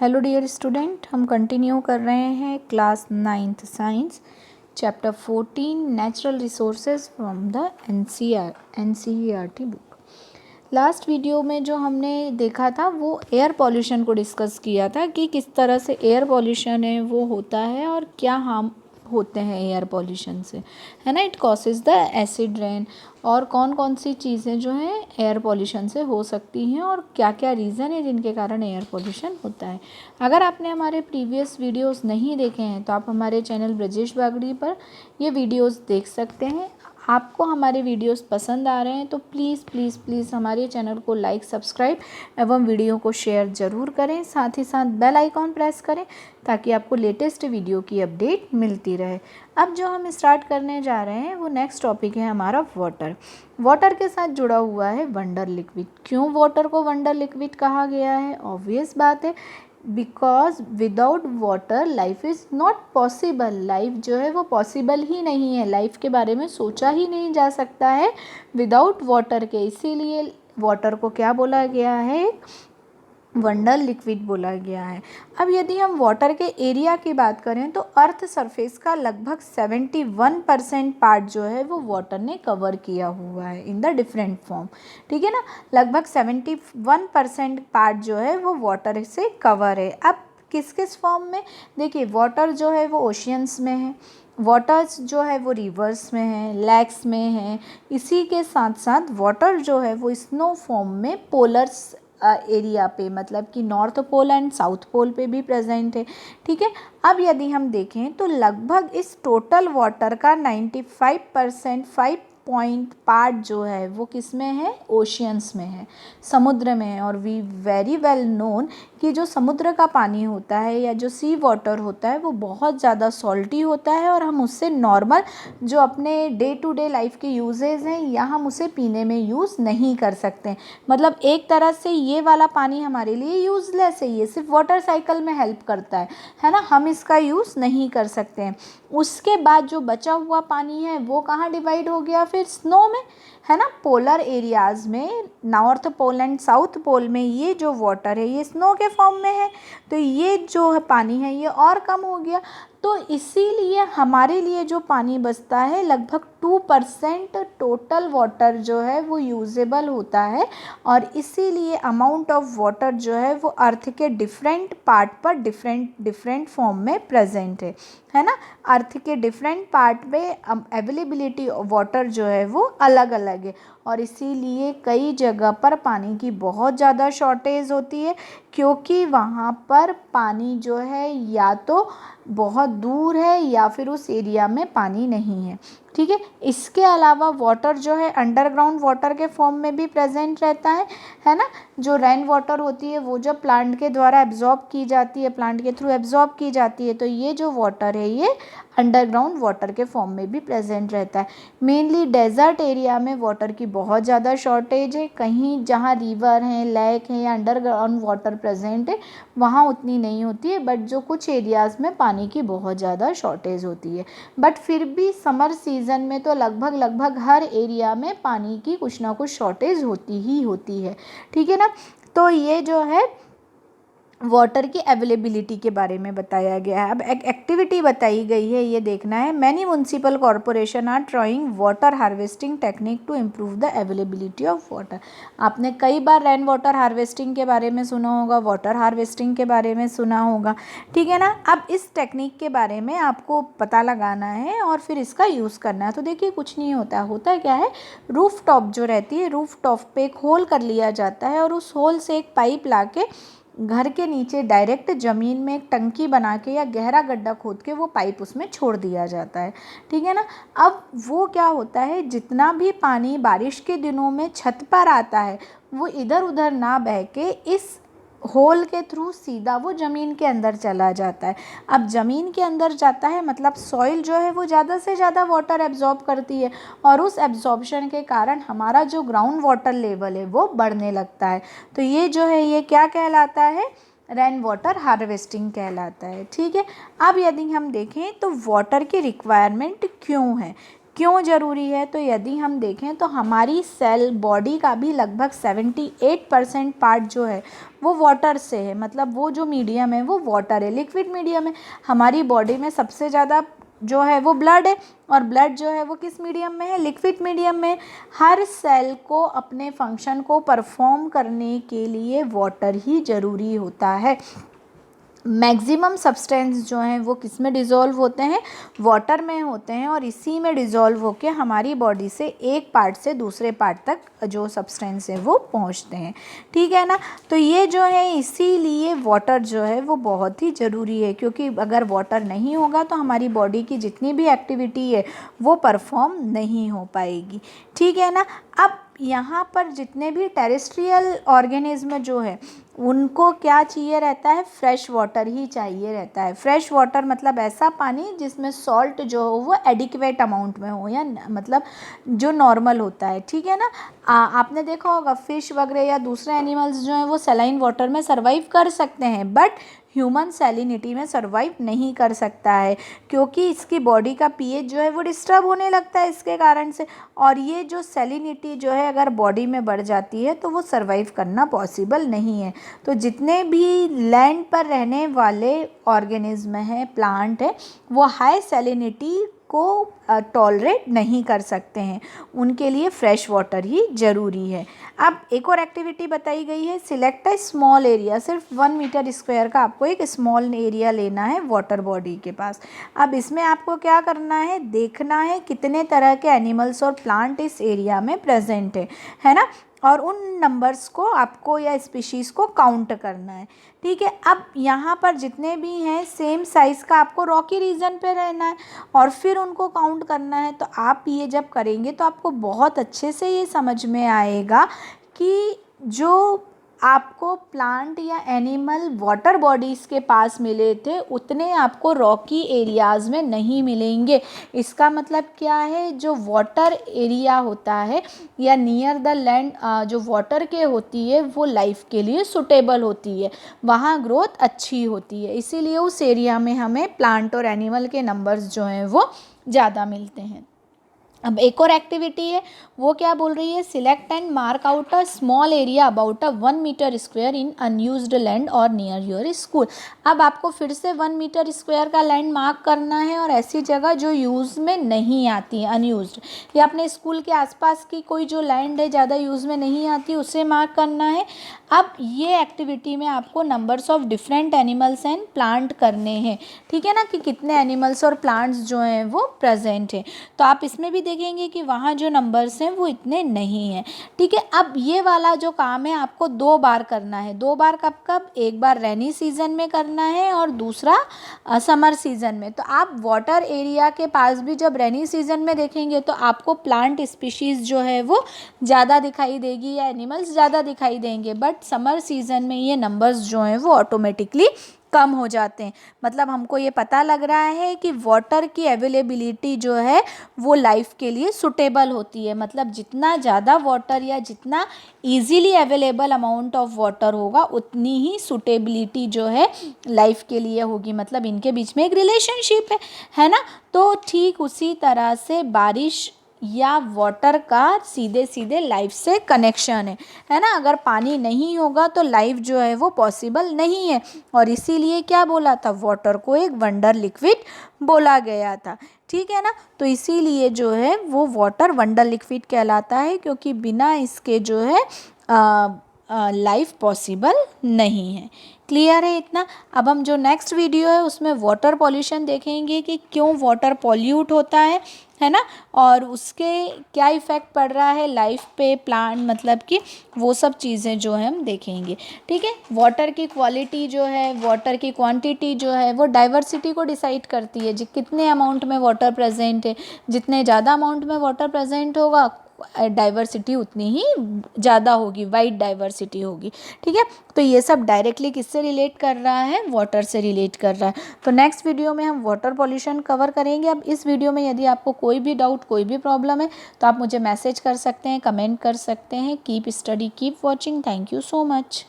Hello dear student, हम continue कर रहे हैं class 9th science chapter 14 natural resources from the NCERT book. Last video में जो हमने देखा था वो एयर पॉल्यूशन को डिस्कस किया था कि किस तरह से एयर पॉल्यूशन है वो होता है और क्या हार्म होते हैं एयर पॉल्यूशन से, है ना। It causes the acid rain और कौन कौन सी चीज़ें जो हैं एयर पॉल्यूशन से हो सकती हैं और क्या क्या रीज़न है जिनके कारण एयर पॉल्यूशन होता है। अगर आपने हमारे प्रीवियस वीडियोस नहीं देखे हैं तो आप हमारे चैनल ब्रजेश बागड़ी पर ये वीडियोस देख सकते हैं। आपको हमारे वीडियोस पसंद आ रहे हैं तो प्लीज़ प्लीज़ प्लीज़ हमारे चैनल को लाइक, सब्सक्राइब एवं वीडियो को शेयर ज़रूर करें। साथ ही साथ बेल आइकॉन प्रेस करें ताकि आपको लेटेस्ट वीडियो की अपडेट मिलती रहे। अब जो हम स्टार्ट करने जा रहे हैं वो नेक्स्ट टॉपिक है हमारा वाटर। वाटर के साथ जुड़ा हुआ है वंडर लिक्विड। क्यों वाटर को वंडर लिक्विड कहा गया है? ऑब्वियस बात है, because without water life is not possible. Life जो है वो पॉसिबल ही नहीं है, लाइफ के बारे में सोचा ही नहीं जा सकता है विदाउट वाटर के। इसीलिए वाटर को क्या बोला गया है? वंडर लिक्विड बोला गया है। अब यदि हम वाटर के एरिया की बात करें तो अर्थ सरफेस का लगभग 71% पार्ट जो है वो वाटर ने कवर किया हुआ है इन द डिफरेंट फॉर्म। ठीक है ना, लगभग 71% पार्ट जो है वो वाटर से कवर है। अब किस किस फॉर्म में? देखिए, वाटर जो है वो ओशियंस में है, वाटर्स जो है वो रिवर्स में है, लेक्स में है। इसी के साथ साथ वाटर जो है वो स्नो फॉर्म में पोलर्स एरिया पे, मतलब कि north pole and south pole पे भी प्रेजेंट है। ठीक है, अब यदि हम देखें तो लगभग इस टोटल वाटर का 95% 5 पार्ट जो है वो किस में है? ओशियंस में है, समुद्र में है। और वी वेरी वेल नोन कि जो समुद्र का पानी होता है या जो सी वाटर होता है वो बहुत ज़्यादा सॉल्टी होता है और हम उससे नॉर्मल जो अपने डे टू डे लाइफ के यूजेज हैं या हम उसे पीने में यूज़ नहीं कर सकते। मतलब एक तरह से ये वाला पानी हमारे लिए यूज़लेस है, ये सिर्फ वाटर साइकिल में हेल्प करता है ना, हम इसका यूज़ नहीं कर सकते हैं। उसके बाद जो बचा हुआ पानी है वो कहाँ डिवाइड हो गया? फिर स्नो में, है ना। पोलर एरियाज़ में, north pole and south pole में ये जो वाटर है ये स्नो के फॉर्म में है, तो ये जो पानी है ये और कम हो गया। तो इसीलिए हमारे लिए जो पानी बचता है लगभग 2% टोटल वाटर जो है वो यूजेबल होता है। और इसीलिए अमाउंट ऑफ वाटर जो है वो अर्थ के डिफरेंट पार्ट पर डिफरेंट फॉर्म में प्रेजेंट है ना। अर्थ के डिफरेंट पार्ट में अवेलेबिलिटी ऑफ वाटर जो है वो अलग अलग है और इसीलिए कई जगह पर पानी की बहुत ज़्यादा शॉर्टेज होती है, क्योंकि वहाँ पर पानी जो है या तो बहुत दूर है या फिर उस एरिया में पानी नहीं है। ठीक है, इसके अलावा वाटर जो है अंडरग्राउंड वाटर के फॉर्म में भी प्रेजेंट रहता है ना। जो रेन वाटर होती है वो जब प्लांट के द्वारा एब्जॉर्ब की जाती है, प्लांट के थ्रू एब्जॉर्ब की जाती है, तो ये जो वाटर है ये अंडरग्राउंड वाटर के फॉर्म में भी प्रेजेंट रहता है। मेनली डेजर्ट एरिया में वाटर की बहुत ज़्यादा शॉर्टेज है। कहीं जहाँ रिवर हैं, लेक हैं या अंडरग्राउंड वाटर प्रेजेंट है वहाँ उतनी नहीं होती है, बट जो कुछ एरियाज़ में पानी की बहुत ज़्यादा शॉर्टेज होती है। बट फिर भी समर सीज़न में तो लगभग हर एरिया में पानी की कुछ ना कुछ शॉर्टेज होती ही होती है। ठीक है ना, तो ये जो है वाटर की अवेलेबिलिटी के बारे में बताया गया है। अब एक एक्टिविटी बताई गई है, ये देखना है। Many municipal corporation are trying water harvesting technique to improve the availability of water. आपने कई बार रेन वाटर हार्वेस्टिंग के बारे में सुना होगा, वाटर हार्वेस्टिंग के बारे में सुना होगा। ठीक है ना, अब इस टेक्निक के बारे में आपको पता लगाना है और फिर इसका यूज़ करना है। तो देखिए, कुछ नहीं होता है क्या है, रूफ टॉप जो रहती है, रूफ टॉप पे एक होल कर लिया जाता है और उस होल से एक पाइप ला के घर के नीचे डायरेक्ट ज़मीन में एक टंकी बना के या गहरा गड्ढा खोद के वो पाइप उसमें छोड़ दिया जाता है। ठीक है ना, अब वो क्या होता है, जितना भी पानी बारिश के दिनों में छत पर आता है वो इधर उधर ना बह के इस होल के थ्रू सीधा वो ज़मीन के अंदर चला जाता है। अब ज़मीन के अंदर जाता है मतलब सॉइल जो है वो ज़्यादा से ज़्यादा वाटर एब्जॉर्ब करती है और उस एब्जॉर्प्शन के कारण हमारा जो ग्राउंड वाटर लेवल है वो बढ़ने लगता है। तो ये जो है ये क्या कहलाता है? रेन वाटर हार्वेस्टिंग कहलाता है। ठीक है, अब यदि हम देखें तो वाटर की रिक्वायरमेंट क्यों है, क्यों ज़रूरी है? तो यदि हम देखें तो हमारी सेल बॉडी का भी लगभग 78% पार्ट जो है वो वाटर से है, मतलब वो जो मीडियम है वो वाटर है, लिक्विड मीडियम है। हमारी बॉडी में सबसे ज़्यादा जो है वो ब्लड है, और ब्लड जो है वो किस मीडियम में है? लिक्विड मीडियम में। हर सेल को अपने फंक्शन को परफॉर्म करने के लिए वाटर ही ज़रूरी होता है। मैक्सिमम सब्सटेंस जो हैं वो किस में डिज़ोल्व होते हैं? वाटर में होते हैं, और इसी में डिज़ोल्व होकर हमारी बॉडी से एक पार्ट से दूसरे पार्ट तक जो सब्सटेंस है वो पहुंचते हैं, ठीक है ना। तो ये जो है इसीलिए वाटर जो है वो बहुत ही ज़रूरी है, क्योंकि अगर वाटर नहीं होगा तो हमारी बॉडी की जितनी भी एक्टिविटी है वो परफॉर्म नहीं हो पाएगी, ठीक है ना। अब यहाँ पर जितने भी टेरेस्ट्रियल ऑर्गेनिज्म जो है उनको क्या चाहिए रहता है? फ्रेश वाटर ही चाहिए रहता है। फ्रेश वाटर मतलब ऐसा पानी जिसमें सॉल्ट जो हो वो एडिक्वेट अमाउंट में हो, या मतलब जो नॉर्मल होता है, ठीक है ना। आपने देखा होगा फिश वगैरह या दूसरे एनिमल्स जो हैं वो सलाइन वाटर में सर्वाइव कर सकते हैं, बट ह्यूमन सैलिनिटी में सर्वाइव नहीं कर सकता है, क्योंकि इसकी बॉडी का पीएच जो है वो डिस्टर्ब होने लगता है इसके कारण से। और ये जो सैलिनिटी जो है अगर बॉडी में बढ़ जाती है तो वो सर्वाइव करना पॉसिबल नहीं है। तो जितने भी लैंड पर रहने वाले ऑर्गेनिज्म हैं, प्लांट है, वो हाई सैलिनिटी को टॉलरेट नहीं कर सकते हैं, उनके लिए फ्रेश वाटर ही ज़रूरी है। अब एक और एक्टिविटी बताई गई है, सिलेक्ट अ स्मॉल एरिया, सिर्फ 1 मीटर स्क्वायर का आपको एक स्मॉल एरिया लेना है वाटर बॉडी के पास। अब इसमें आपको क्या करना है? देखना है कितने तरह के एनिमल्स और प्लांट इस एरिया में प्रेजेंट है ना, और उन नंबर्स को आपको या स्पीशीज़ को काउंट करना है, ठीक है। अब यहाँ पर जितने भी हैं सेम साइज़ का आपको रॉकी रीजन पे रहना है और फिर उनको काउंट करना है। तो आप ये जब करेंगे तो आपको बहुत अच्छे से ये समझ में आएगा कि जो आपको प्लांट या एनिमल वाटर बॉडीज़ के पास मिले थे उतने आपको रॉकी एरियाज़ में नहीं मिलेंगे। इसका मतलब क्या है? जो वाटर एरिया होता है या नियर द लैंड जो वाटर के होती है वो लाइफ के लिए सुटेबल होती है, वहाँ ग्रोथ अच्छी होती है, इसीलिए उस एरिया में हमें प्लांट और एनिमल के नंबर्स जो हैं वो ज़्यादा मिलते हैं। अब एक और एक्टिविटी है, वो क्या बोल रही है? Select and mark out a small area about 1 metre square in unused land or near your school. अब आपको फिर से 1 मीटर स्क्वायर का लैंड मार्क करना है, और ऐसी जगह जो यूज़ में नहीं आती है, अनयूज्ड, या अपने स्कूल के आसपास की कोई जो लैंड है ज़्यादा यूज़ में नहीं आती उसे मार्क करना है। अब ये एक्टिविटी में आपको numbers of different animals and plant करने हैं, ठीक है ना, कि कितने एनिमल्स और प्लांट्स जो हैं वो प्रेजेंट हैं। तो आप इसमें भी देखेंगे कि वहाँ जो नंबर्स हैं वो इतने नहीं हैं, ठीक है। अब ये वाला जो काम है आपको 2 बार करना है। 2 बार कब कब? एक बार रेनी सीजन में करना है और दूसरा समर सीजन में। तो आप वाटर एरिया के पास भी जब रेनी सीजन में देखेंगे तो आपको प्लांट स्पीशीज़ जो है वो ज़्यादा दिखाई देगी या एनिमल्स ज़्यादा दिखाई देंगे, बट समर सीजन में ये नंबर्स जो हैं वो ऑटोमेटिकली कम हो जाते हैं। मतलब हमको ये पता लग रहा है कि वाटर की अवेलेबिलिटी जो है वो लाइफ के लिए सुटेबल होती है। मतलब जितना ज़्यादा वाटर या जितना easily available amount of water होगा उतनी ही सुटेबिलिटी जो है लाइफ के लिए होगी। मतलब इनके बीच में एक रिलेशनशिप है ना। तो ठीक उसी तरह से बारिश या वाटर का सीधे सीधे लाइफ से कनेक्शन है ना। अगर पानी नहीं होगा तो लाइफ जो है वो पॉसिबल नहीं है, और इसीलिए क्या बोला था? वाटर को एक वंडर लिक्विड बोला गया था, ठीक है ना। तो इसीलिए जो है वो वाटर वंडर लिक्विड कहलाता है, क्योंकि बिना इसके जो है लाइफ पॉसिबल नहीं है। क्लियर है इतना? अब हम जो नेक्स्ट वीडियो है उसमें वाटर पॉल्यूशन देखेंगे कि क्यों वाटर पॉल्यूट होता है ना, और उसके क्या इफ़ेक्ट पड़ रहा है लाइफ पे, प्लांट, मतलब कि वो सब चीज़ें जो है हम देखेंगे, ठीक है। वाटर की क्वालिटी जो है, वाटर की क्वांटिटी जो है वो डाइवर्सिटी को डिसाइड करती है, जी कितने अमाउंट में वाटर प्रेजेंट है। जितने ज़्यादा अमाउंट में वाटर प्रेजेंट होगा डाइवर्सिटी उतनी ही ज़्यादा होगी, वाइड डाइवर्सिटी होगी, ठीक है। तो ये सब डायरेक्टली किससे रिलेट कर रहा है? वाटर से रिलेट कर रहा है। तो नेक्स्ट वीडियो में हम वाटर पॉल्यूशन कवर करेंगे। अब इस वीडियो में यदि आपको कोई भी डाउट, कोई भी प्रॉब्लम है तो आप मुझे मैसेज कर सकते हैं, कमेंट कर सकते हैं। Keep study, keep watching. Thank you so much.